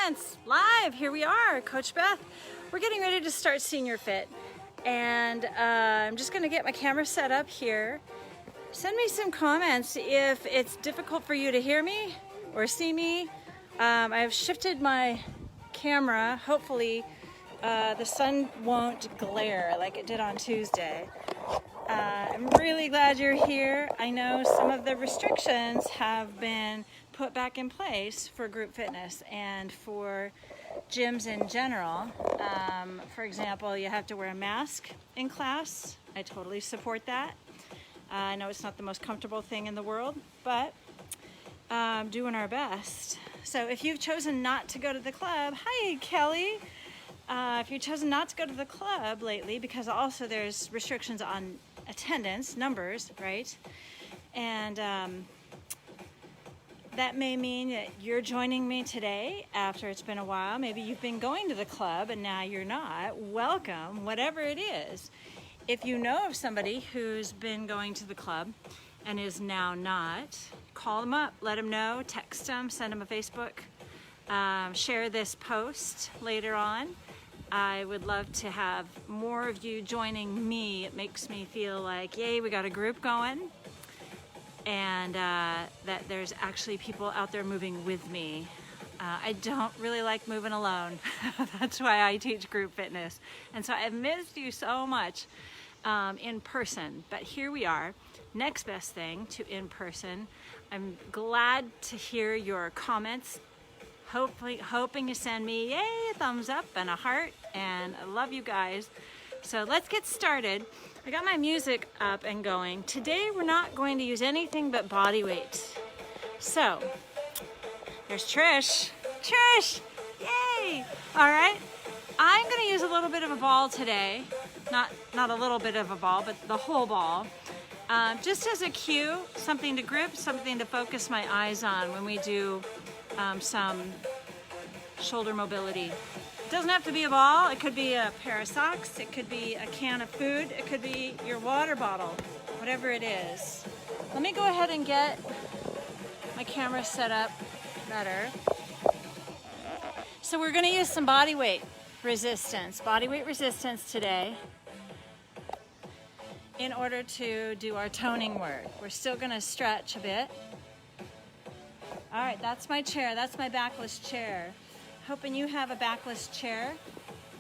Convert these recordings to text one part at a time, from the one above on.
Elements live. Here we are, Coach Beth. We're getting ready to start Senior Fit, and I'm just going to get my camera set up here. Send me some comments if it's difficult for you to hear me or see me. I've shifted my camera. Hopefully the sun won't glare like it did on Tuesday. I'm really glad you're here. I know some of the restrictions have been put back in place for group fitness and for gyms in general. For example, you have to wear a mask in class. I totally support that. I know it's not the most comfortable thing in the world, but doing our best. So if you've chosen not to go to the club, hi Kelly. If you've chosen not to go to the club lately, because also there's restrictions on attendance, numbers, right? And that may mean that you're joining me today after it's been a while. Maybe you've been going to the club and now you're not. Welcome, whatever it is. If you know of somebody who's been going to the club and is now not, call them up, let them know, text them, send them a Facebook, share this post later on. I would love to have more of you joining me. It makes me feel like, yay, we got a group going, and that there's actually people out there moving with me. I don't really like moving alone. That's why I teach group fitness. And so I've missed you so much in person, but here we are. Next best thing to in person. I'm glad to hear your comments. Hoping you send me yay, a thumbs up and a heart, and I love you guys. So let's get started. I got my music up and going. Today we're not going to use anything but body weight. So there's Trish, yay! All right, I'm gonna use a little bit of a ball today. Not a little bit of a ball, but the whole ball. Just as a cue, something to grip, something to focus my eyes on when we do some shoulder mobility. It doesn't have to be a ball. It could be a pair of socks. It could be a can of food. It could be your water bottle, whatever it is. Let me go ahead and get my camera set up better. So we're going to use some body weight resistance today in order to do our toning work. We're still going to stretch a bit. All right, that's my chair. That's my backless chair. Hoping you have a backless chair.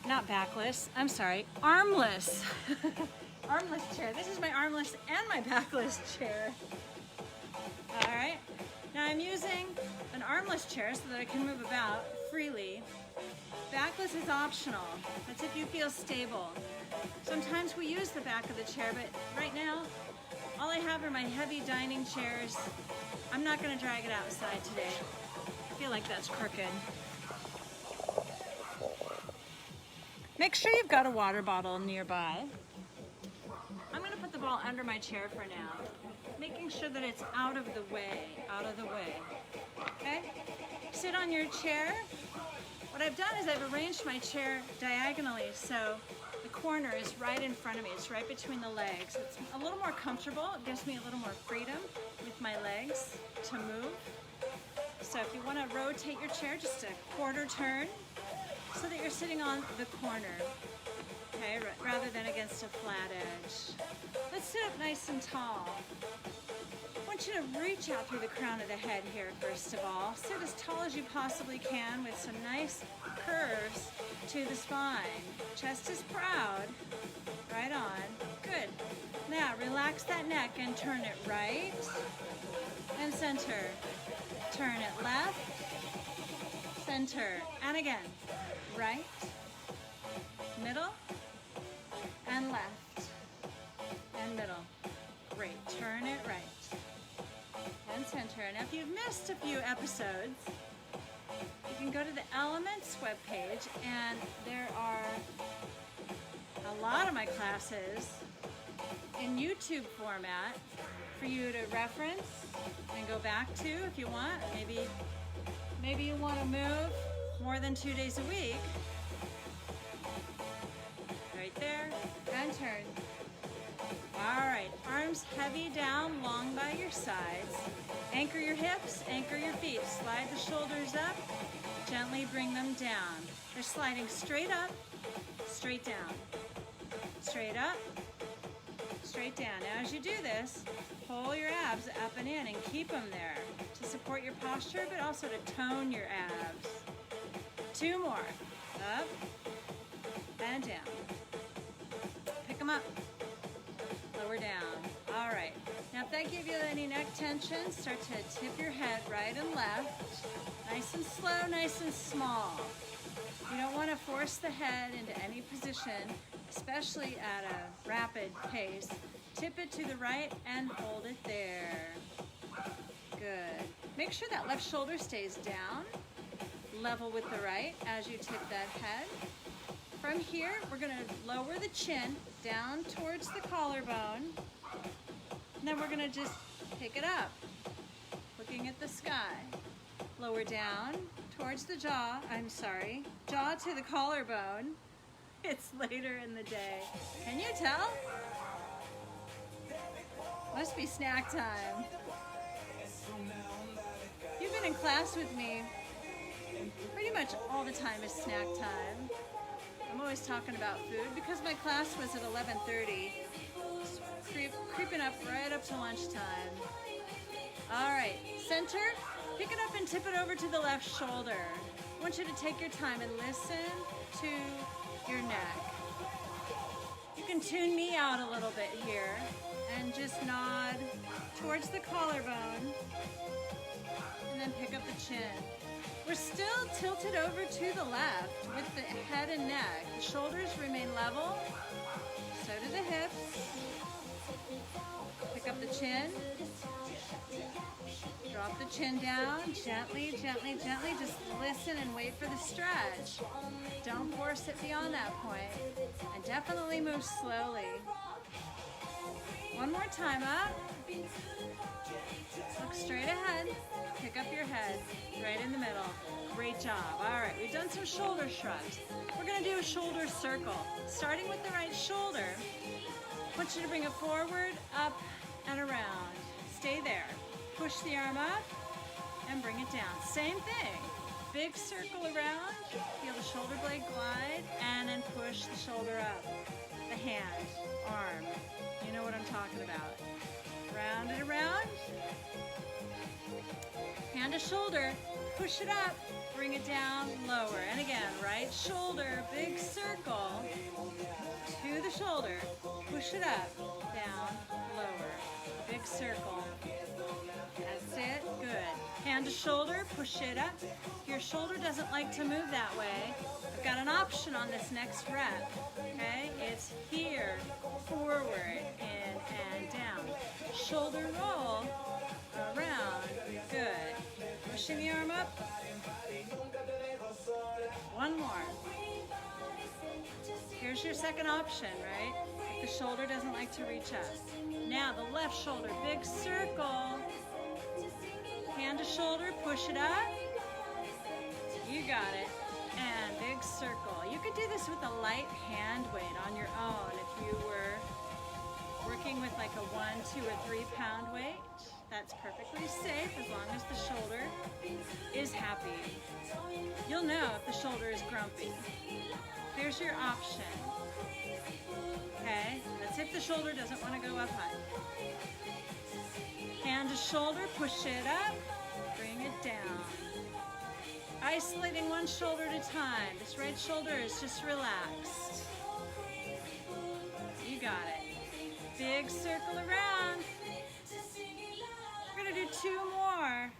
Not backless, I'm sorry, armless. Armless chair. This is my armless and my backless chair. All right, now I'm using an armless chair so that I can move about freely. Backless is optional. That's if you feel stable. Sometimes we use the back of the chair, but right now, all I have are my heavy dining chairs. I'm not going to drag it outside today. I feel like that's crooked. Make sure you've got a water bottle nearby. I'm going to put the ball under my chair for now, making sure that it's out of the way. Okay? Sit on your chair. What I've done is I've arranged my chair diagonally so the corner is right in front of me. It's right between the legs. It's a little more comfortable. It gives me a little more freedom with my legs to move. So if you want to rotate your chair just a quarter turn so that you're sitting on the corner, okay, rather than against a flat edge. Let's sit up nice and tall. I want you to reach out through the crown of the head here first of all. Sit as tall as you possibly can with some nice curves to the spine. Chest is proud. Right on. Good. Now relax that neck and turn it right and center. Turn it left, center, and again. Right, middle, and left, and middle. Great. Turn it right and center. And if you've missed a few episodes, you can go to the Elements webpage, and there are a lot of my classes in YouTube format for you to reference and go back to if you want. Maybe you want to move more than 2 days a week. Right there, and turn. All right, arms heavy down, long by your sides. Anchor your hips, anchor your feet. Slide the shoulders up, gently gently bring them down. They're sliding straight up, straight down. Straight up, straight down. Now as you do this, pull your abs up and in and keep them there to support your posture, but also to tone your abs. 2 more. Up and down. Pick them up. Lower down. All right. Now if that gives you any neck tension, start to tip your head right and left. Nice and slow, nice and small. You don't want to force the head into any position, especially at a rapid pace. Tip it to the right and hold it there. Good. Make sure that left shoulder stays down, level with the right as you tip that head. From here, we're going to lower the chin down towards the collarbone. And then we're going to just pick it up, looking at the sky. Lower down towards the jaw, jaw to the collarbone. It's later in the day. Can you tell? Must be snack time. You've been in class with me. Pretty much all the time is snack time. I'm always talking about food because my class was at 11:30. Creeping up right up to lunchtime. All right, center. Pick it up and tip it over to the left shoulder. I want you to take your time and listen to your neck. You can tune me out a little bit here and just nod towards the collarbone and then pick up the chin. We're still tilted over to the left with the head and neck. The shoulders remain level, so do the hips. Pick up the chin. Drop the chin down, gently, gently, gently. Just listen and wait for the stretch. Don't force it beyond that point. And definitely move slowly. One more time up. Look straight ahead. Pick up your head, right in the middle. Great job. All right, we've done some shoulder shrugs. We're gonna do a shoulder circle. Starting with the right shoulder, I want you to bring it forward, up, and around. Stay there. Push the arm up and bring it down. Same thing. Big circle around. Feel the shoulder blade glide and then push the shoulder up. The hand, arm. You know what I'm talking about. Round and around. Hand to shoulder. Push it up. Bring it down, lower. And again, right shoulder, big circle to the shoulder. Push it up, down, lower. Big circle. That's it. Good. Hand to shoulder, push it up. If your shoulder doesn't like to move that way, I've got an option on this next rep. Okay? It's here, forward, in, and down. Shoulder roll, around. Good. Pushing the arm up. One more. Here's your second option, right? If the shoulder doesn't like to reach up. Now the left shoulder, big circle. Hand to shoulder, push it up. You got it. And big circle. You could do this with a light hand weight on your own if you were working with like a 1, 2, or 3 pound weight. That's perfectly safe as long as the shoulder is happy. You'll know if the shoulder is grumpy. Here's your option. Okay, that's if the shoulder doesn't want to go up high. Hand to shoulder, push it up, bring it down. Isolating one shoulder at a time. This right shoulder is just relaxed. You got it. Big circle around. We're gonna do 2 more.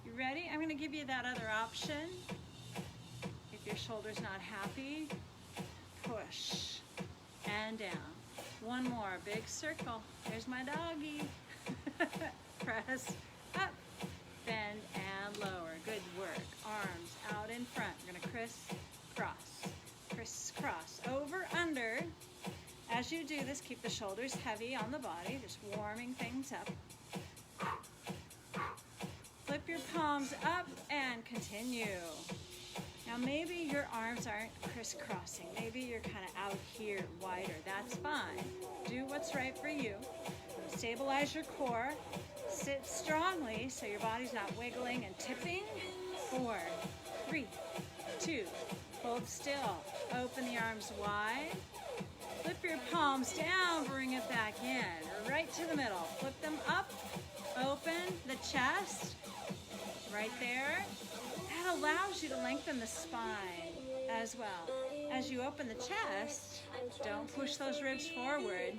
You ready? I'm gonna give you that other option. If your shoulder's not happy, push and down. One more, big circle. There's my doggy. Press up, bend and lower. Good work. Arms out in front. We're gonna crisscross, over, under. As you do this, keep the shoulders heavy on the body, just warming things up. Flip your palms up and continue. Now maybe your arms aren't crisscrossing. Maybe you're kind of out here wider. That's fine. Do what's right for you. Stabilize your core. Sit strongly so your body's not wiggling and tipping. 4, 3, 2, hold still. Open the arms wide. Flip your palms down, bring it back in, right to the middle. Flip them up, open the chest, right there. That allows you to lengthen the spine as well. As you open the chest, don't push those ribs forward.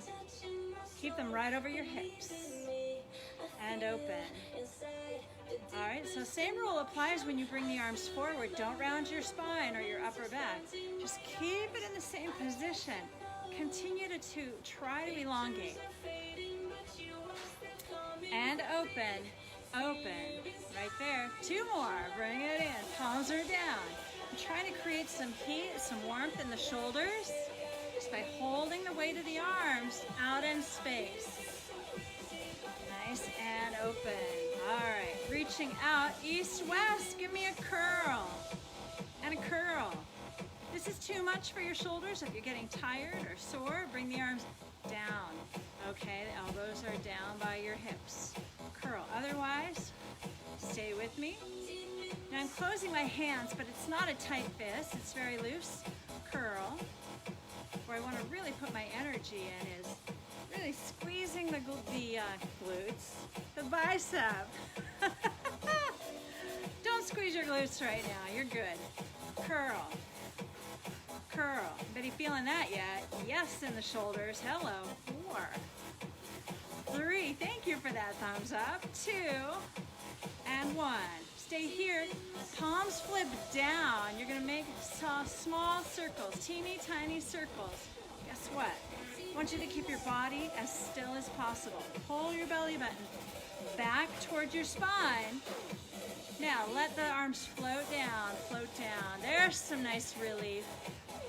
Keep them right over your hips and open. All right, so same rule applies when you bring the arms forward. Don't round your spine or your upper back. Just keep it in the same position. Continue to try to elongate. And open, open, right there. 2 more, bring it in, palms are down. I'm trying to create some heat, some warmth in the shoulders, just by holding the weight of the arms out in space. Nice and open. All right, reaching out, east-west, give me a curl and a curl. This is too much for your shoulders. If you're getting tired or sore, bring the arms down. Okay, the elbows are down by your hips. Curl. Otherwise, stay with me. Now I'm closing my hands, but it's not a tight fist. It's very loose. Curl. Where I want to really put my energy in is really squeezing the glutes, the bicep. Don't squeeze your glutes right now. You're good. Curl. Curl. Anybody feeling that yet? Yes, in the shoulders. Hello. 4, 3. Thank you for that thumbs up. 2 and 1. Stay here. Palms flip down. You're going to make small circles, teeny tiny circles. Guess what? I want you to keep your body as still as possible. Pull your belly button back towards your spine. Now let the arms float down, float down. There's some nice relief.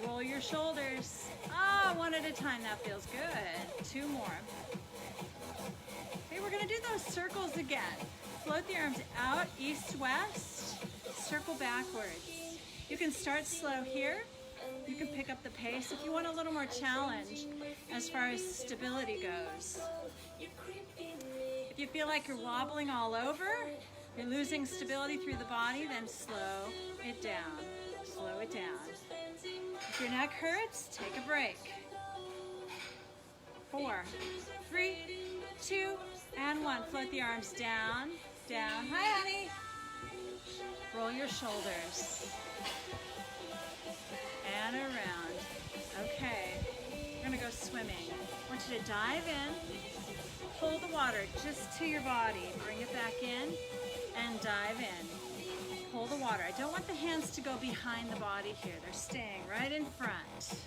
Roll your shoulders. Ah, 1 at a time. That feels good. 2 more. Okay, we're going to do those circles again. Float the arms out, east-west. Circle backwards. You can start slow here. You can pick up the pace if you want a little more challenge as far as stability goes. If you feel like you're wobbling all over, you're losing stability through the body, then slow it down. Slow it down. If your neck hurts, take a break. 4, 3, 2, and 1. Float the arms down, down. Hi, honey. Roll your shoulders. And around. Okay. We're going to go swimming. I want you to dive in. Hold the water just to your body. Bring it back in and dive in. Pull the water. I don't want the hands to go behind the body here. They're staying right in front.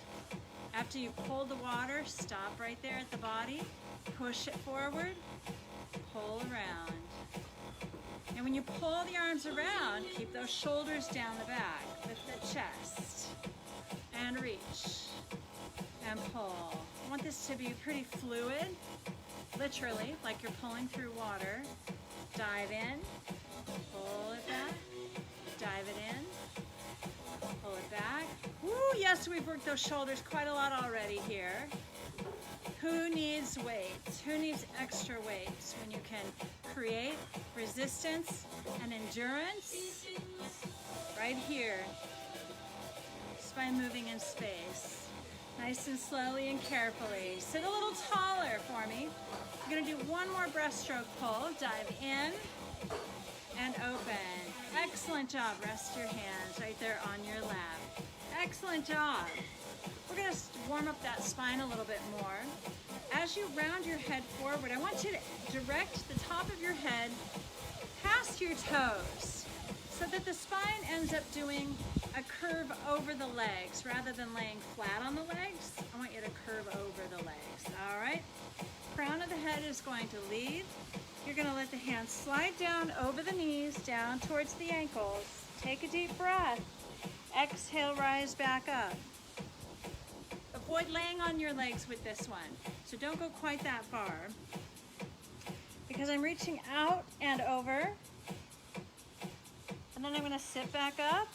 After you pull the water, stop right there at the body. Push it forward. Pull around. And when you pull the arms around, keep those shoulders down the back. Lift the chest. And reach. And pull. I want this to be pretty fluid. Literally, like you're pulling through water. Dive in. Pull it back. Dive it in. Pull it back. Woo, yes, we've worked those shoulders quite a lot already here. Who needs weights? Who needs extra weights when you can create resistance and endurance right here, just by moving in space. Nice and slowly and carefully. Sit a little taller for me. I'm going to do 1 more breaststroke pull. Dive in and open. Excellent job. Rest your hands right there on your lap. Excellent job. We're going to warm up that spine a little bit more. As you round your head forward, I want you to direct the top of your head past your toes so that the spine ends up doing a curve over the legs rather than laying flat on the legs. I want you to curve over the legs. All right? Crown of the head is going to lead. You're going to let the hands slide down over the knees, down towards the ankles. Take a deep breath. Exhale, rise back up. Avoid laying on your legs with this one. So don't go quite that far. Because I'm reaching out and over. And then I'm going to sit back up.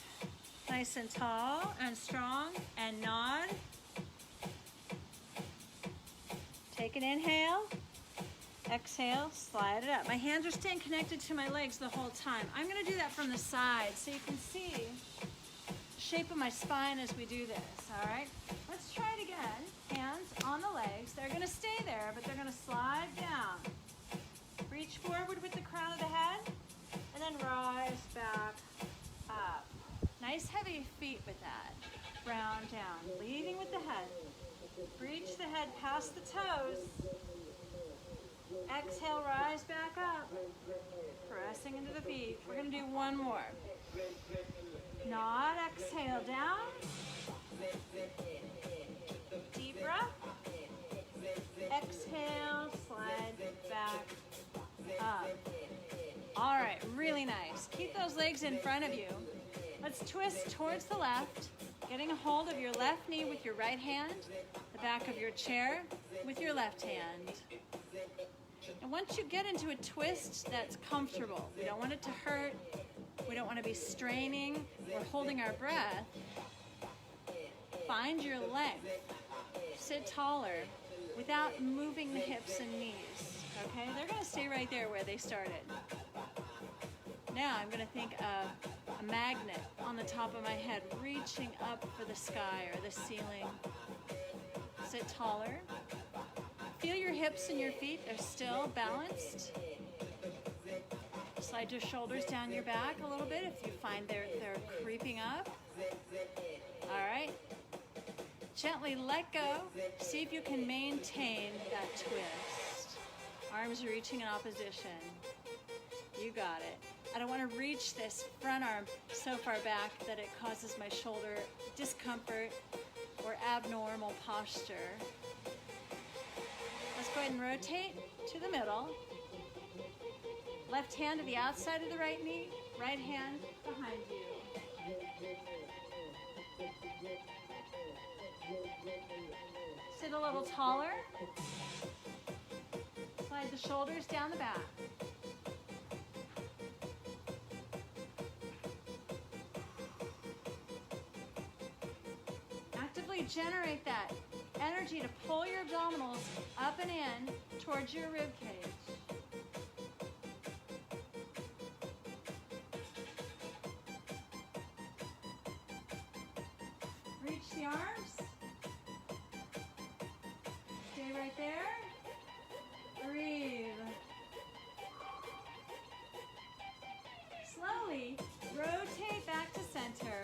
Nice and tall and strong and nod. Take an inhale. Exhale, slide it up. My hands are staying connected to my legs the whole time. I'm going to do that from the side so you can see shape of my spine as we do this, all right? Let's try it again. Hands on the legs. They're gonna stay there, but they're gonna slide down. Reach forward with the crown of the head, and then rise back up. Nice heavy feet with that. Round down, leading with the head. Reach the head past the toes. Exhale, rise back up. Pressing into the feet. We're gonna do one more. Nod, exhale down. Deep breath. Exhale, slide back up. All right, really nice. Keep those legs in front of you. Let's twist towards the left, getting a hold of your left knee with your right hand, the back of your chair with your left hand. And once you get into a twist that's comfortable, we don't want it to hurt, we don't want to be straining or holding our breath, find your length. Sit taller without moving the hips and knees, okay? They're going to stay right there where they started. Now I'm going to think of a magnet on the top of my head reaching up for the sky or the ceiling. Sit taller. Feel your hips and your feet are still balanced. Slide your shoulders down your back a little bit if you find they're creeping up. All right. Gently let go. See if you can maintain that twist. Arms reaching in opposition. You got it. I don't want to reach this front arm so far back that it causes my shoulder discomfort or abnormal posture. Let's go ahead and rotate to the middle. Left hand to the outside of the right knee, right hand behind you. Sit a little taller. Slide the shoulders down the back. Actively generate that energy to pull your abdominals up and in towards your rib cage. Reach the arms. Stay right there. Breathe. Slowly rotate back to center.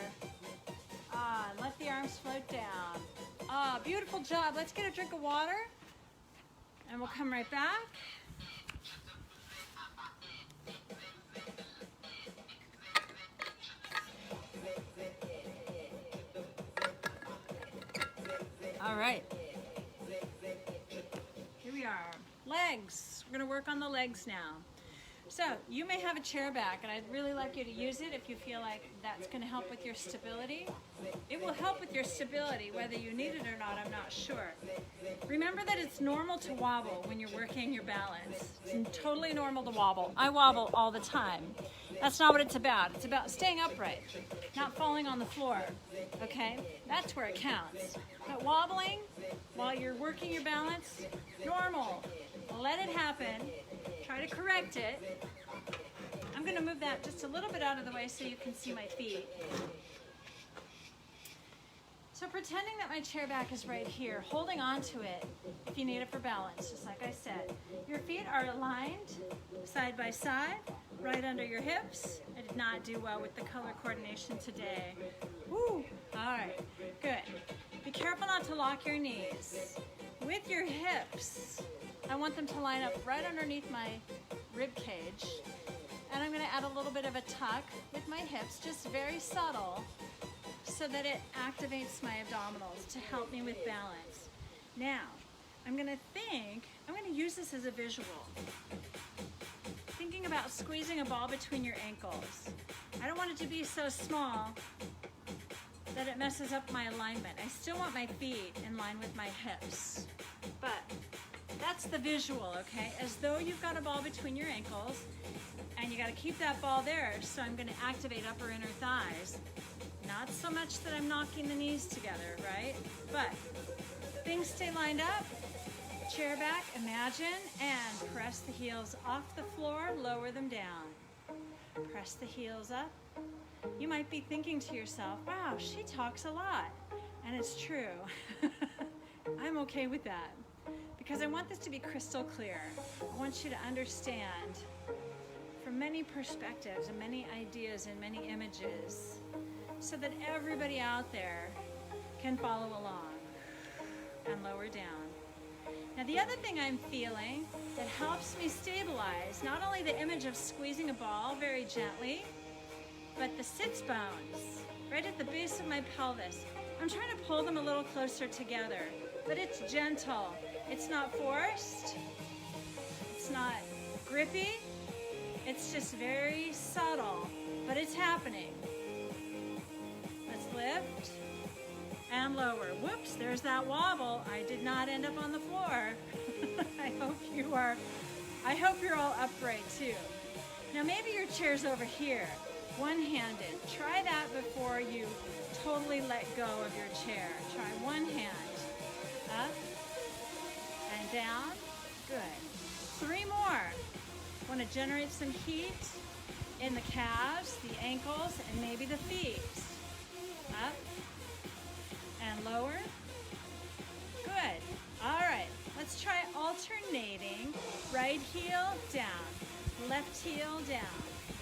Let the arms float down. Beautiful job. Let's get a drink of water and we'll come right back. All right. Here we are. Legs. We're going to work on the legs now. So you may have a chair back, and I'd really like you to use it if you feel like that's going to help with your stability. It will help with your stability, whether you need it or not, I'm not sure. Remember that it's normal to wobble when you're working your balance. It's totally normal to wobble. I wobble all the time. That's not what it's about. It's about staying upright, not falling on the floor, okay? That's where it counts. But wobbling while you're working your balance, normal. Let it happen. Try to correct it. I'm going to move that just a little bit out of the way so you can see my feet. So pretending that my chair back is right here, holding on to it if you need it for balance, just like I said. Your feet are aligned side by side, right under your hips. I did not do well with the color coordination today. Woo! All right, good. Be careful not to lock your knees. With your hips, I want them to line up right underneath my rib cage. And I'm going to add a little bit of a tuck with my hips, just very subtle, so that it activates my abdominals to help me with balance. Now, I'm going to use this as a visual. Thinking about squeezing a ball between your ankles. I don't want it to be so small that it messes up my alignment. I still want my feet in line with my hips. But that's the visual, okay? As though you've got a ball between your ankles and you got to keep that ball there. So I'm going to activate upper inner thighs. Not so much that I'm knocking the knees together, right? But things stay lined up. Chair back, imagine, and press the heels off the floor, lower them down. Press the heels up, You might be thinking to yourself, wow, she talks a lot. And it's true. I'm okay with that because I want this to be crystal clear. I want you to understand from many perspectives and many ideas and many images so that everybody out there can follow along and lower down. Now the other thing I'm feeling that helps me stabilize, not only the image of squeezing a ball very gently, but the sits bones, right at the base of my pelvis. I'm trying to pull them a little closer together, but it's gentle. It's not forced. It's not grippy. It's just very subtle, but it's happening. Let's lift and lower. Whoops, there's that wobble. I did not end up on the floor. I hope you're all upright too. Now maybe your chair's over here, one-handed. Try that before you totally let go of your chair. Try one hand, up and down. Good. 3 more. Want to generate some heat in the calves, the ankles, and maybe the feet. Up and lower. Good. All right, let's try alternating. Right heel down, left heel down.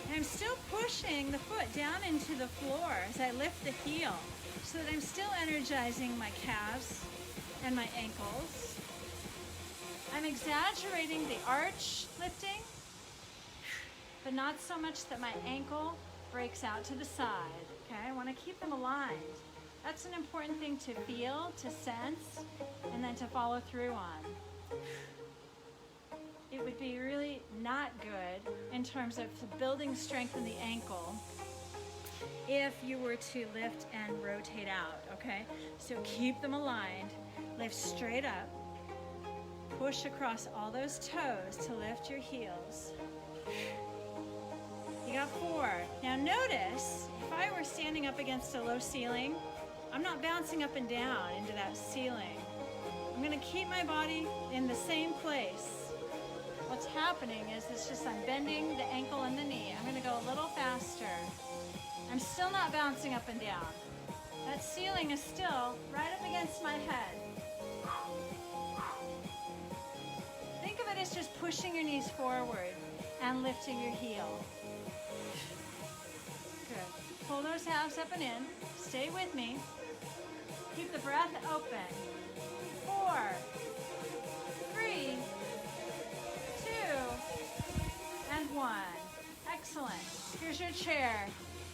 And I'm still pushing the foot down into the floor as I lift the heel so that I'm still energizing my calves and my ankles. I'm exaggerating the arch lifting, but not so much that my ankle breaks out to the side. Okay, I want to keep them aligned. That's an important thing to feel, to sense, and then to follow through on. It would be really not good in terms of building strength in the ankle if you were to lift and rotate out, okay? So keep them aligned, lift straight up, push across all those toes to lift your heels. You got 4. Now notice, if I were standing up against a low ceiling, I'm not bouncing up and down into that ceiling. I'm gonna keep my body in the same place. What's happening is it's just I'm bending the ankle and the knee. I'm gonna go a little faster. I'm still not bouncing up and down. That ceiling is still right up against my head. Think of it as just pushing your knees forward and lifting your heel. Good. Pull those halves up and in. Stay with me. Keep the breath open. 4, 3, 2, and 1. Excellent. Here's your chair.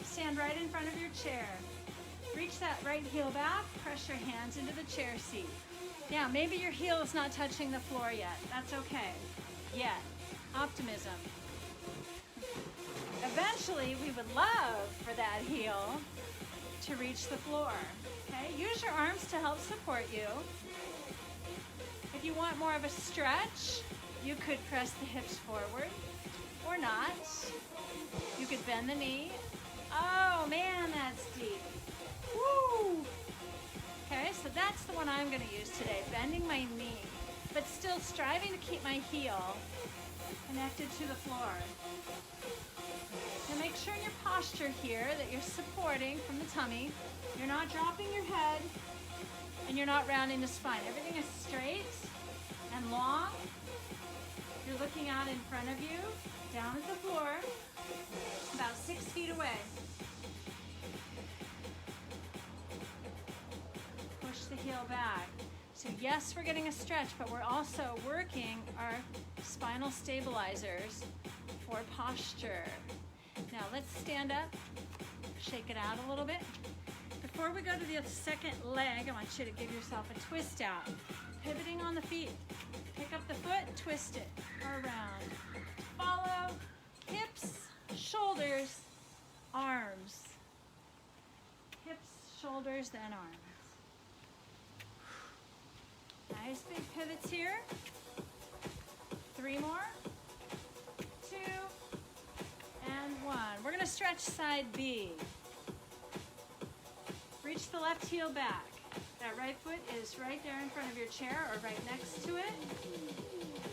Stand right in front of your chair. Reach that right heel back. Press your hands into the chair seat. Now, maybe your heel is not touching the floor yet. That's okay. Yet. Optimism. Eventually, we would love for that heel to reach the floor. Okay? Use your arms to help support you. If you want more of a stretch, you could press the hips forward or not. You could bend the knee. Oh man, that's deep. Woo! Okay, so that's the one I'm going to use today, bending my knee, but still striving to keep my heel connected to the floor. Now make sure in your posture here that you're supporting from the tummy. You're not dropping your head and you're not rounding the spine. Everything is straight and long. You're looking out in front of you, down at the floor, about 6 feet away. Push the heel back. So yes, we're getting a stretch, but we're also working our spinal stabilizers for posture. Now let's stand up, shake it out a little bit. Before we go to the second leg, I want you to give yourself a twist out. Pivoting on the feet. Pick up the foot, twist it around. Follow hips, shoulders, arms. Hips, shoulders, then arms. Nice big pivots here. 3 more. 2 and 1. We're going to stretch side B. Reach the left heel back. That right foot is right there in front of your chair or right next to it.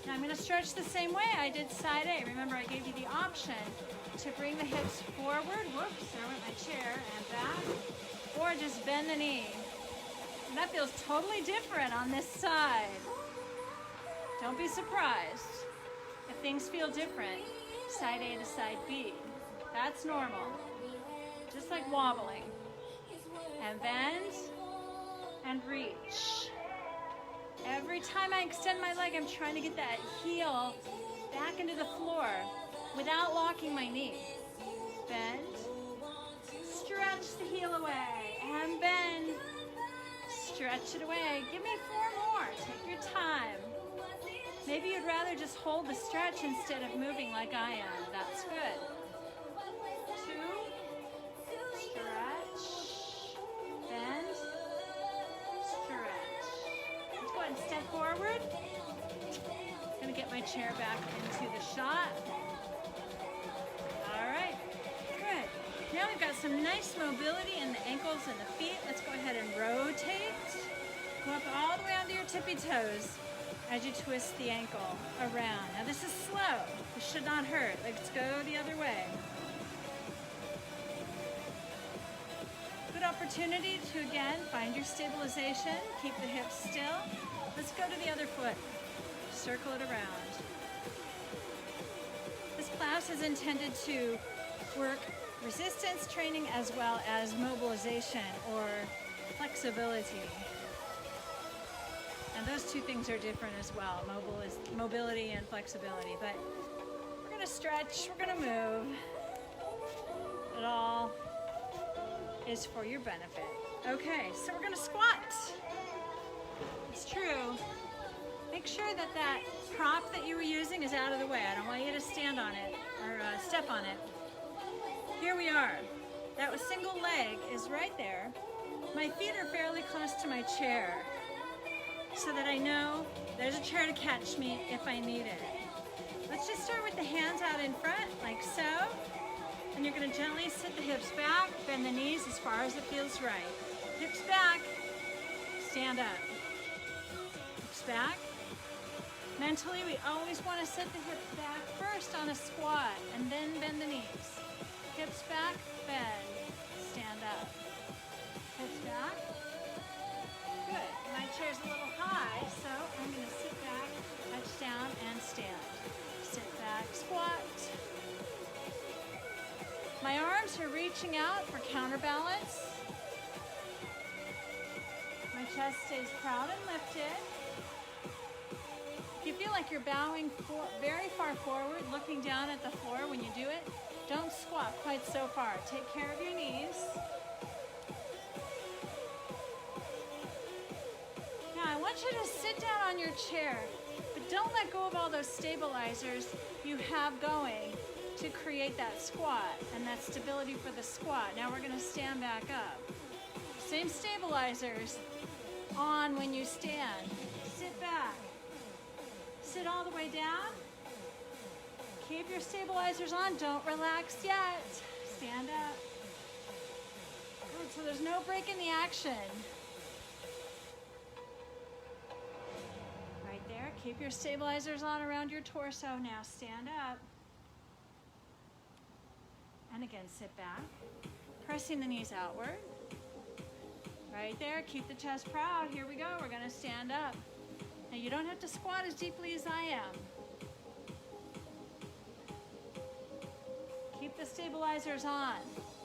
Now I'm going to stretch the same way I did side A. Remember, I gave you the option to bring the hips forward. Whoops, there went my chair, and back. Or just bend the knee. And that feels totally different on this side. Don't be surprised if things feel different side A to side B. That's normal. Just like wobbling. And bend and reach. Every time I extend my leg, I'm trying to get that heel back into the floor without locking my knee. Bend, stretch the heel away, and bend, stretch it away. Give me 4 more, take your time. Maybe you'd rather just hold the stretch instead of moving like I am. That's good. 2, stretch, bend, stretch. Let's go ahead and step forward. I'm gonna get my chair back into the shot. All right, good. Now we've got some nice mobility in the ankles and the feet. Let's go ahead and rotate. Go up all the way onto your tippy toes as you twist the ankle around. Now this is slow. This should not hurt. Let's go the other way. Good opportunity to, again, find your stabilization. Keep the hips still. Let's go to the other foot. Circle it around. This class is intended to work resistance training as well as mobilization or flexibility. And those two things are different as well, mobility and flexibility. But we're gonna stretch, we're gonna move. It all is for your benefit. Okay, so we're gonna squat. It's true. Make sure that that prop that you were using is out of the way. I don't want you to stand on it or step on it. Here we are. That single leg is right there. My feet are fairly close to my chair so that I know there's a chair to catch me if I need it. Let's just start with the hands out in front, like so. And you're gonna gently sit the hips back, bend the knees as far as it feels right. Hips back, stand up. Hips back. Mentally, we always wanna set the hips back first on a squat and then bend the knees. Hips back, bend, stand up. Hips back. Good. My chair's a little high, so I'm going to sit back, touch down, and stand. Sit back, squat. My arms are reaching out for counterbalance. My chest stays proud and lifted. If you feel like you're bowing very far forward, looking down at the floor when you do it, don't squat quite so far. Take care of your knees. Now I want you to sit down on your chair, but don't let go of all those stabilizers you have going to create that squat and that stability for the squat. Now we're going to stand back up. Same stabilizers on when you stand. Sit back. Sit all the way down. Keep your stabilizers on. Don't relax yet. Stand up. Good, so there's no break in the action. Right there. Keep your stabilizers on around your torso. Now stand up. And again, sit back. Pressing the knees outward. Right there. Keep the chest proud. Here we go. We're going to stand up. Now you don't have to squat as deeply as I am. Keep the stabilizers on.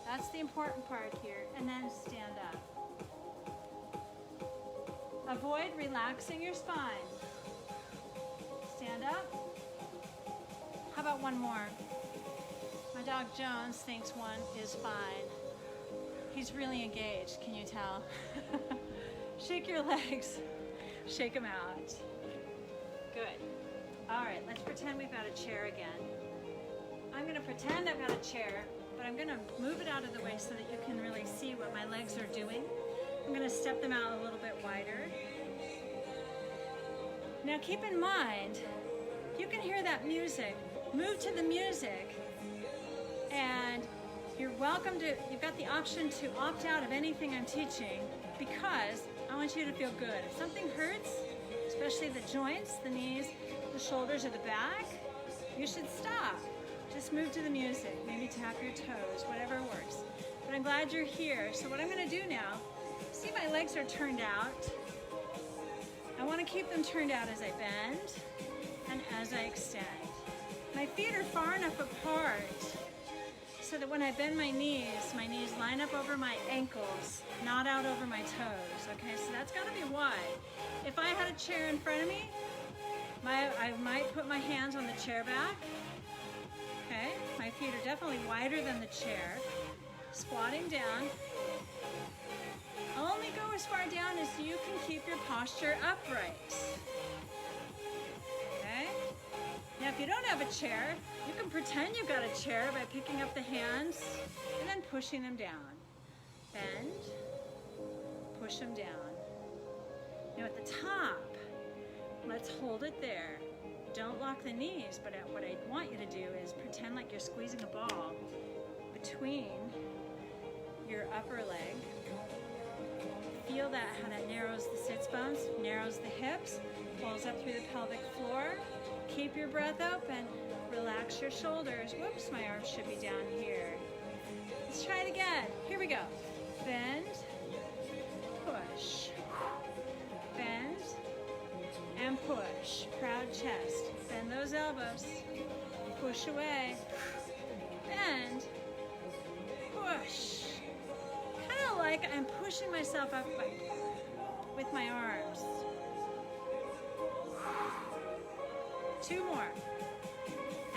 That's the important part here. And then stand up. Avoid relaxing your spine. Stand up. How about one more? My dog Jones thinks one is fine. He's really engaged, can you tell? Shake your legs. Shake them out. Good. All right, let's pretend we've got a chair again. I'm going to pretend I've got a chair, but I'm going to move it out of the way so that you can really see what my legs are doing. I'm going to step them out a little bit wider. Now keep in mind, you can hear that music. Move to the music and You're welcome to, you've got the option to opt out of anything I'm teaching because I want you to feel good. If something hurts, especially the joints, the knees, the shoulders, or the back, you should stop. Just move to the music, maybe tap your toes, whatever works. But I'm glad you're here. So what I'm gonna do now, see my legs are turned out. I wanna keep them turned out as I bend and as I extend. My feet are far enough apart so that when I bend my knees line up over my ankles, not out over my toes, okay? So that's gotta be wide. If I had a chair in front of me, I might put my hands on the chair back, okay? My feet are definitely wider than the chair. Squatting down. Only go as far down as you can keep your posture upright, okay? Now if you don't have a chair, you can pretend you've got a chair by picking up the hands and then pushing them down. Bend, push them down. Now at the top, let's hold it there. Don't lock the knees, but what I want you to do is pretend like you're squeezing a ball between your upper leg. Feel that, how that narrows the sits bones, narrows the hips, pulls up through the pelvic floor. Keep your breath open. Relax your shoulders. Whoops, my arms should be down here. Let's try it again. Here we go. Bend, push, bend, and push. Proud chest. Bend those elbows. Push away. Bend, push. Kind of like I'm pushing myself up with my arms. 2 more.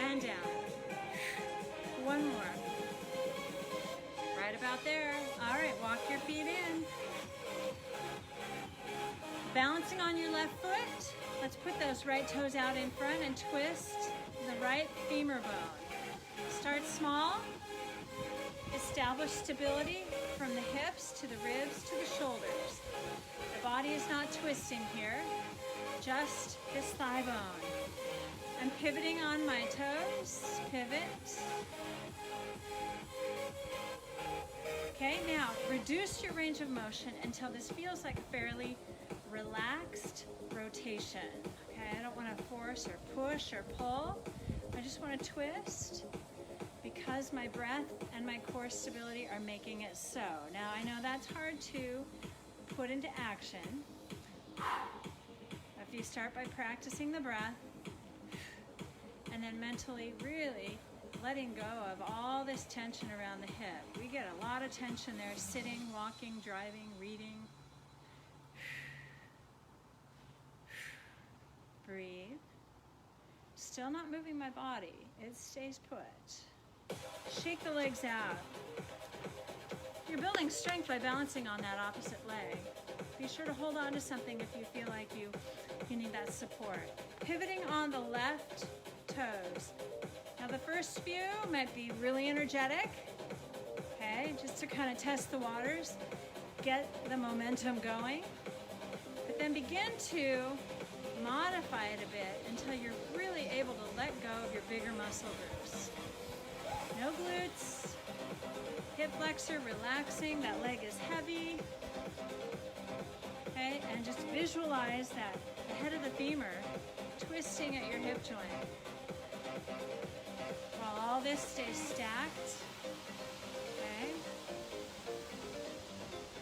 And down. 1 more. Right about there. All right, walk your feet in. Balancing on your left foot. Let's put those right toes out in front and twist the right femur bone. Start small. Establish stability from the hips to the ribs to the shoulders. The body is not twisting here, just this thigh bone. I'm pivoting on my toes, pivot. Okay, now reduce your range of motion until this feels like a fairly relaxed rotation. Okay, I don't want to force or push or pull. I just want to twist because my breath and my core stability are making it so. Now I know that's hard to put into action. If you start by practicing the breath, and then mentally really letting go of all this tension around the hip. We get a lot of tension there, sitting, walking, driving, reading. Breathe. Still not moving my body. It stays put. Shake the legs out. You're building strength by balancing on that opposite leg. Be sure to hold on to something if you feel like you need that support. Pivoting on the left toes. Now the first few might be really energetic, okay, just to kind of test the waters, get the momentum going, but then begin to modify it a bit until you're really able to let go of your bigger muscle groups. No glutes, hip flexor relaxing, that leg is heavy, okay, and just visualize that the head of the femur twisting at your hip joint. While all this stays stacked, okay?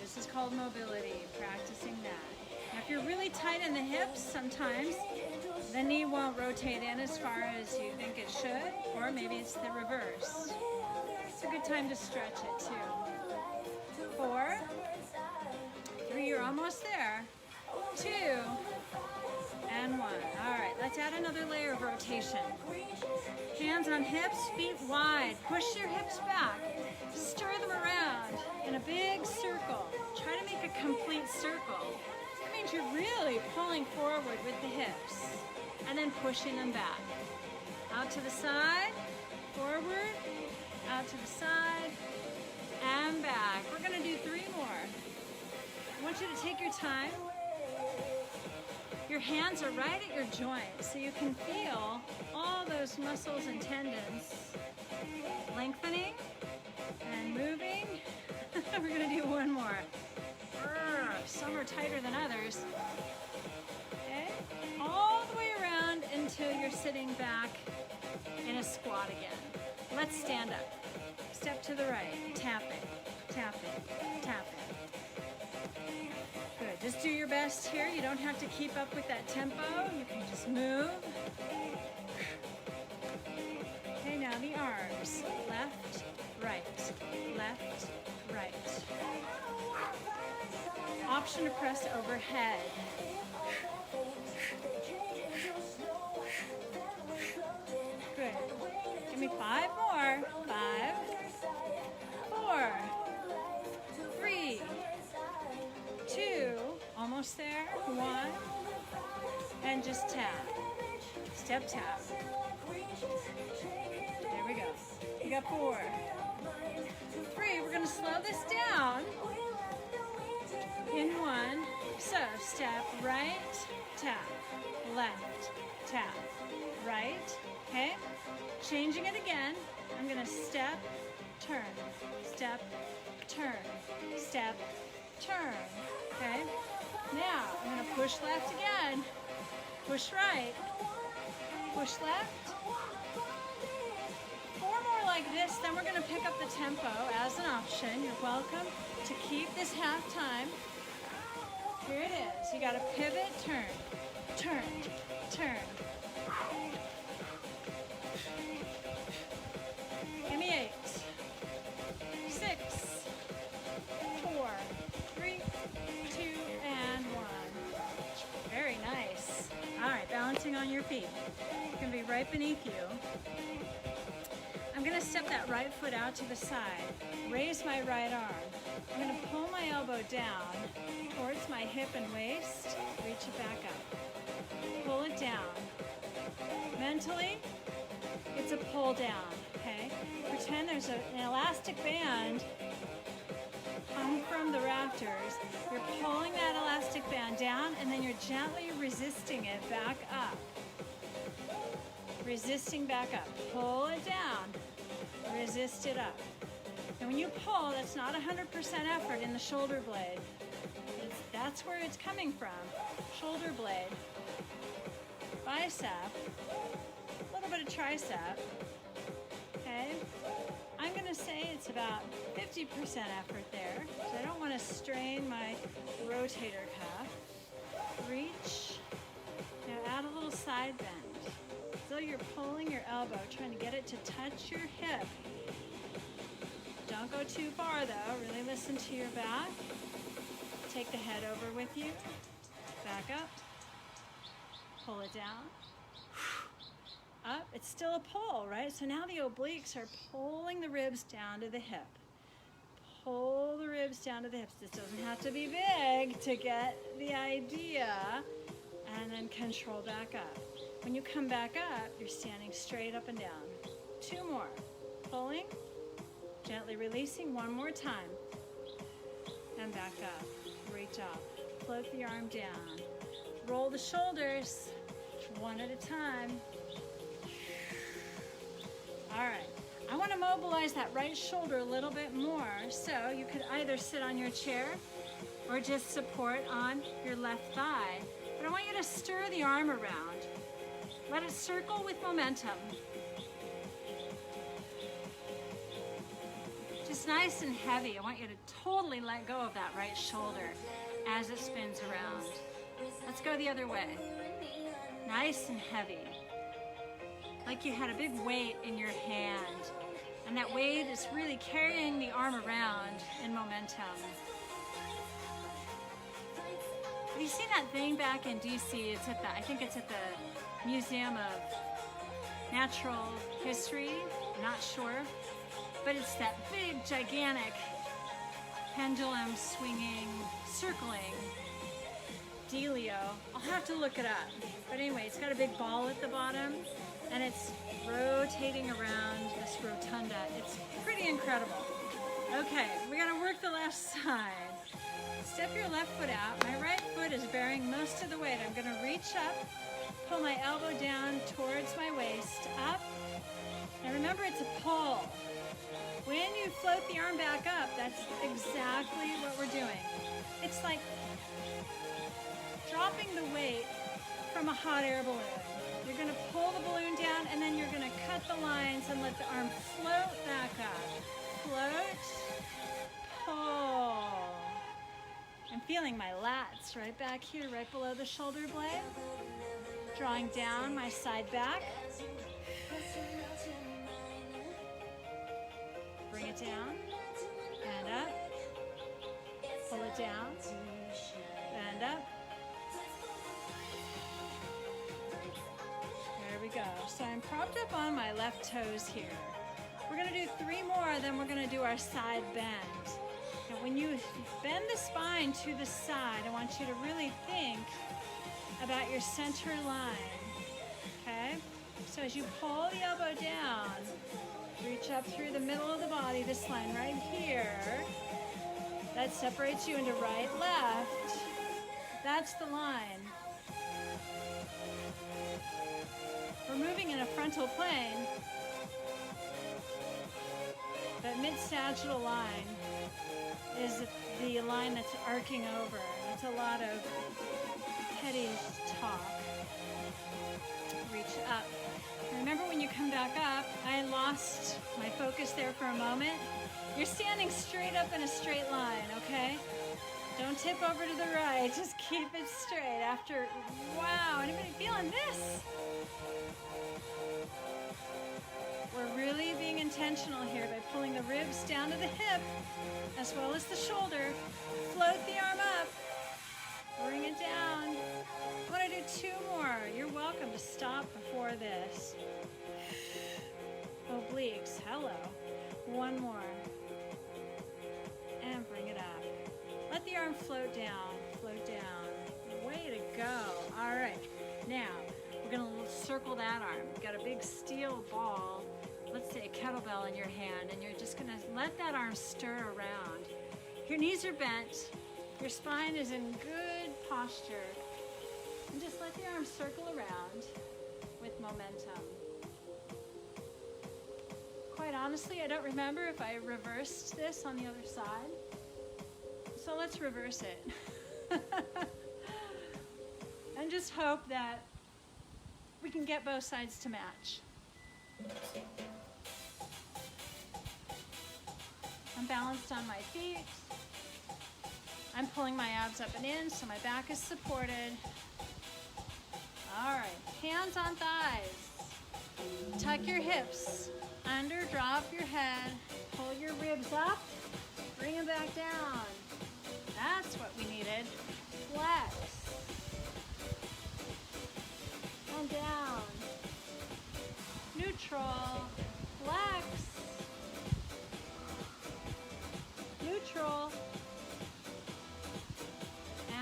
This is called mobility, practicing that. Now if you're really tight in the hips, sometimes the knee won't rotate in as far as you think it should, or maybe it's the reverse. It's a good time to stretch it too. 4, 3, you're almost there. 2, and 1. All right, let's add another layer of rotation. Hands on hips, feet wide. Push your hips back. Stir them around in a big circle. Try to make a complete circle. That means you're really pulling forward with the hips and then pushing them back. Out to the side, forward, out to the side, and back. We're gonna do 3 more. I want you to take your time. Your hands are right at your joints, so you can feel all those muscles and tendons lengthening And moving. We're gonna do one more. Some are tighter than others. Okay, all the way around until you're sitting back in a squat again. Let's stand up. Step to the right, tap it, tap it, tap it. Good, just do your best here. You don't have to keep up with that tempo. You can just move. Okay, now the arms. Left, right, left, right. Option to press overhead. Good. Give me 5 more. 5, 4, 3, 2, almost there. 1, and just tap. Step tap. There we go. You got 4, 3. We're going to slow this down. In 1. So step right, tap, left, tap, right. Okay. Changing it again. I'm going to step, turn, step, turn, step, turn. Okay. Now I'm going to push left again. Push right. Push left. 4 more like this, then we're going to pick up the tempo as an option. You're welcome to keep this half time. Here it is. You got to pivot, turn, turn, turn. Give me 8, 6, 4, 3, 2, and 1. Very nice. All right, balancing on your feet. It can be right beneath you. I'm going to step that right foot out to the side. Raise my right arm. I'm going to pull my elbow down towards my hip and waist. Reach it back up. Pull it down. Mentally, it's a pull down, okay? Pretend there's an elastic band hung from the rafters. You're pulling that elastic band down, and then you're gently resisting it back up. Resisting back up. Pull it down. Resist it up. And when you pull, that's not 100% effort in the shoulder blade. That's where it's coming from. Shoulder blade. Bicep. A little bit of tricep. Okay? I'm going to say it's about 50% effort there. So I don't want to strain my rotator cuff. Reach. Now add a little side bend. So you're pulling your elbow, trying to get it to touch your hip. Don't go too far though. Really listen to your back. Take the head over with you. Back up. Pull it down. Up. It's still a pull, right? So now the obliques are pulling the ribs down to the hip. Pull the ribs down to the hips. This doesn't have to be big to get the idea. And then control back up. When you come back up, you're standing straight up and down. 2 more. Pulling, gently releasing 1 more time. And back up. Reach up. Float the arm down. Roll the shoulders 1 at a time. All right. I want to mobilize that right shoulder a little bit more. So you could either sit on your chair or just support on your left thigh. But I want you to stir the arm around. Let it circle with momentum. Just nice and heavy. I want you to totally let go of that right shoulder as it spins around. Let's go the other way. Nice and heavy. Like you had a big weight in your hand. And that weight is really carrying the arm around in momentum. Have you seen that thing back in DC? It's at the, I think it's at the Museum of Natural History, I'm not sure, but it's that big, gigantic pendulum swinging, circling dealio. I'll have to look it up, but anyway, it's got a big ball at the bottom, and it's rotating around this rotunda. It's pretty incredible. Okay, we gotta work the left side. Step your left foot out. My right foot is bearing most of the weight. I'm gonna reach up, pull my elbow down towards my waist, up. And remember, it's a pull. When you float the arm back up, that's exactly what we're doing. It's like dropping the weight from a hot air balloon. You're going to pull the balloon down, and then you're going to cut the lines and let the arm float back up. Float, pull. I'm feeling my lats right back here, right below the shoulder blade. Drawing down my side back. Bring it down, and up. Pull it down, and up. There we go. So I'm propped up on my left toes here. We're going to do 3 more, then we're going to do our side bend. And when you bend the spine to the side, I want you to really think about your center line, okay? So as you pull the elbow down, reach up through the middle of the body, this line right here. That separates you into right, left. That's the line. We're moving in a frontal plane. That mid-sagittal line is the line that's arcing over. It's a lot of heady talk. Reach up. Remember when you come back up, I lost my focus there for a moment. You're standing straight up in a straight line, okay? Don't tip over to the right, just keep it straight. After, wow, anybody feeling this? We're really being intentional here by pulling the ribs down to the hip, as well as the shoulder. Float the arm up, bring it down. I want to do 2 more. You're welcome to stop before this. Obliques, hello. 1 more. And bring it up. Let the arm float down, float down. Way to go. All right, now we're gonna circle that arm. You've got a big steel ball, let's say a kettlebell in your hand, and you're just gonna let that arm stir around. Your knees are bent, your spine is in good posture, and just let the arm circle around with momentum. Quite honestly, I don't remember if I reversed this on the other side, so let's reverse it. And just hope that we can get both sides to match. I'm balanced on my feet. I'm pulling my abs up and in so my back is supported. All right, hands on thighs. Tuck your hips under, drop your head, pull your ribs up, bring them back down. That's what we needed. Flex. And down. Neutral. Flex. Neutral.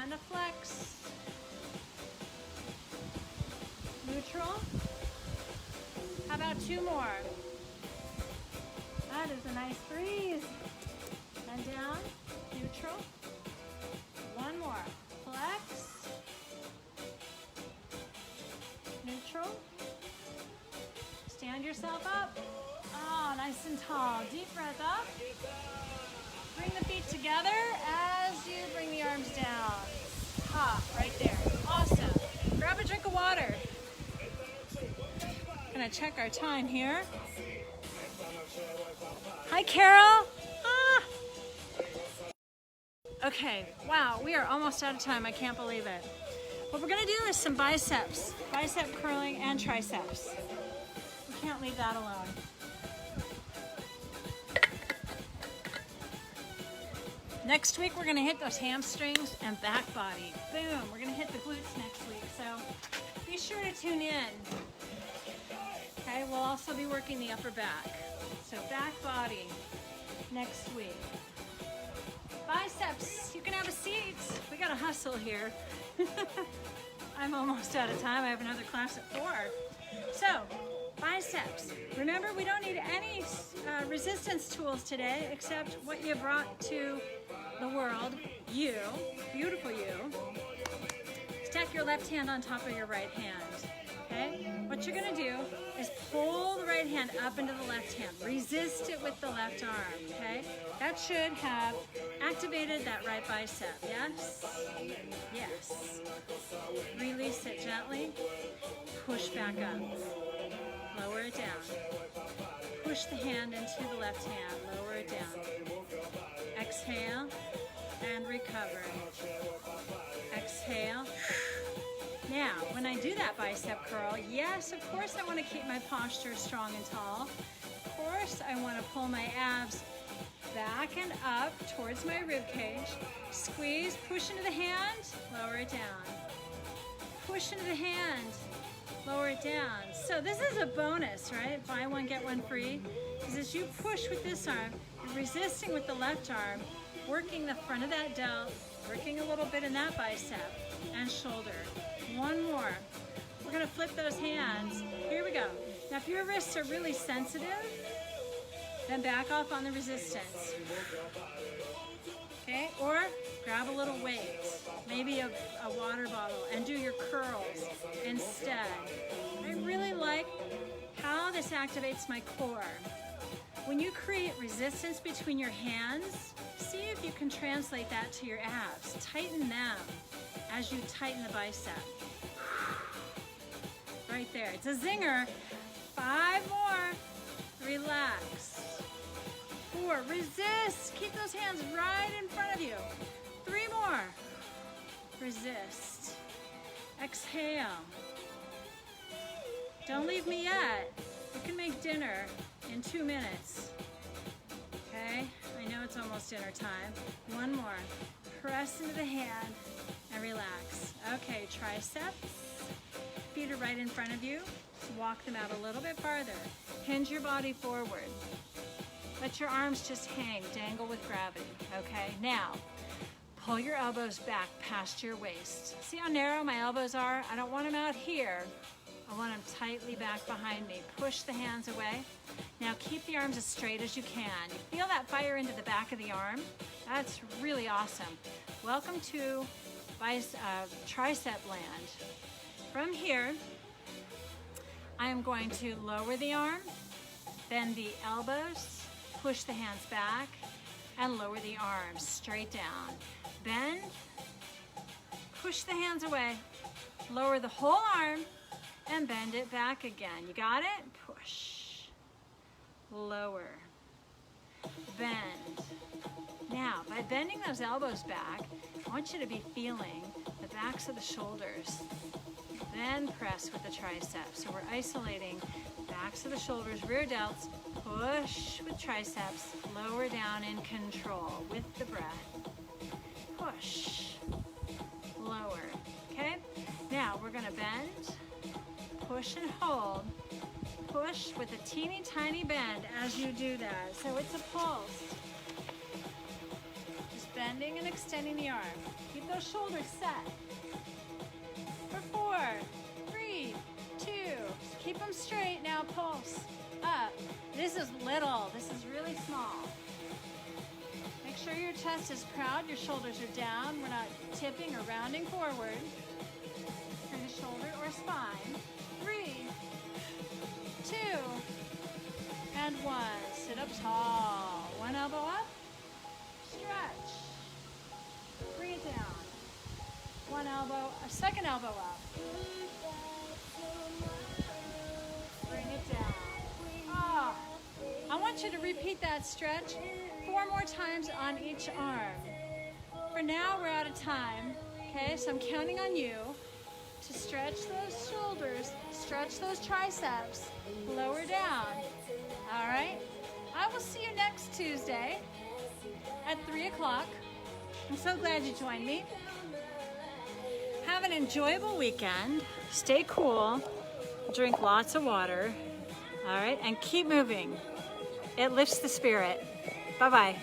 And a flex. Neutral. How about 2 more? That is a nice breeze. And down. Neutral. 1 more. Flex. Neutral. Stand yourself up. Oh, nice and tall. Deep breath up. Bring the feet together as you bring the arms down. Ah, right there. Awesome. Grab a drink of water. Gonna check our time here. Hi, Carol. Ah. Okay, wow, we are almost out of time. I can't believe it. What we're gonna do is some biceps, bicep curling and triceps. We can't leave that alone. Next week, we're gonna hit those hamstrings and back body. Boom, we're gonna hit the glutes next week, so be sure to tune in. Okay, we'll also be working the upper back. So back body next week. Biceps, you can have a seat. We gotta hustle here. I'm almost out of time. I have another class at 4. So, biceps. Remember, we don't need any resistance tools today except what you brought to the world. You, beautiful you. Stack your left hand on top of your right hand. okay? What you're gonna do is pull the right hand up into the left hand. Resist it with the left arm, okay? That should have activated that right bicep, yes? Yes. Release it gently. Push back up. Lower it down. Push the hand into the left hand. Lower it down. Exhale and recover. Exhale. Now, when I do that bicep curl, yes, of course I want to keep my posture strong and tall. Of course I want to pull my abs back and up towards my rib cage. Squeeze, push into the hand, lower it down. Push into the hand, lower it down. So this is a bonus, right? Buy one, get one free. Because as you push with this arm, you're resisting with the left arm, working the front of that delt, working a little bit in that bicep and shoulder. One more. We're gonna flip those hands. Here we go. Now if your wrists are really sensitive, then back off on the resistance. Okay, or grab a little weight, maybe a water bottle, and do your curls instead. I really like how this activates my core. When you create resistance between your hands, see if you can translate that to your abs. Tighten them as you tighten the bicep. Right there, it's a zinger. 5 more, relax. 4, resist, keep those hands right in front of you. 3 more, resist. Exhale. Don't leave me yet. You can make dinner in 2 minutes. Okay, I know it's almost dinner time. 1 more, press into the hand and relax. Okay, triceps, feet are right in front of you. Walk them out a little bit farther. Hinge your body forward. Let your arms just hang, dangle with gravity, okay? Now, pull your elbows back past your waist. See how narrow my elbows are? I don't want them out here. I want them tightly back behind me. Push the hands away. Now keep the arms as straight as you can. You feel that fire into the back of the arm? That's really awesome. Welcome to tricep land. From here, I am going to lower the arm, bend the elbows, push the hands back, and lower the arms straight down. Bend, push the hands away, lower the whole arm, and bend it back again. You got it? Push, lower, bend. Now, by bending those elbows back, I want you to be feeling the backs of the shoulders. Then press with the triceps. So we're isolating backs of the shoulders, rear delts, push with triceps, lower down in control with the breath. Push, lower, okay? Now we're gonna bend, push and hold, push with a teeny tiny bend as you do that. So it's a pulse. Just bending and extending the arm. Keep those shoulders set. For 4, 3, 2, keep them straight. Now pulse up. This is little, this is really small. Make sure your chest is proud, your shoulders are down. We're not tipping or rounding forward through the shoulder or spine. 3, 2, and 1. Sit up tall. One elbow up, stretch. Bring it down. One elbow, a second elbow up. Bring it down. Oh, I want you to repeat that stretch 4 more times on each arm. For now, we're out of time. Okay, so I'm counting on you to stretch those shoulders, stretch those triceps, lower down. All right? I will see you next Tuesday at 3 o'clock. I'm so glad you joined me. Have an enjoyable weekend. Stay cool. Drink lots of water. All right? And keep moving. It lifts the spirit. Bye-bye.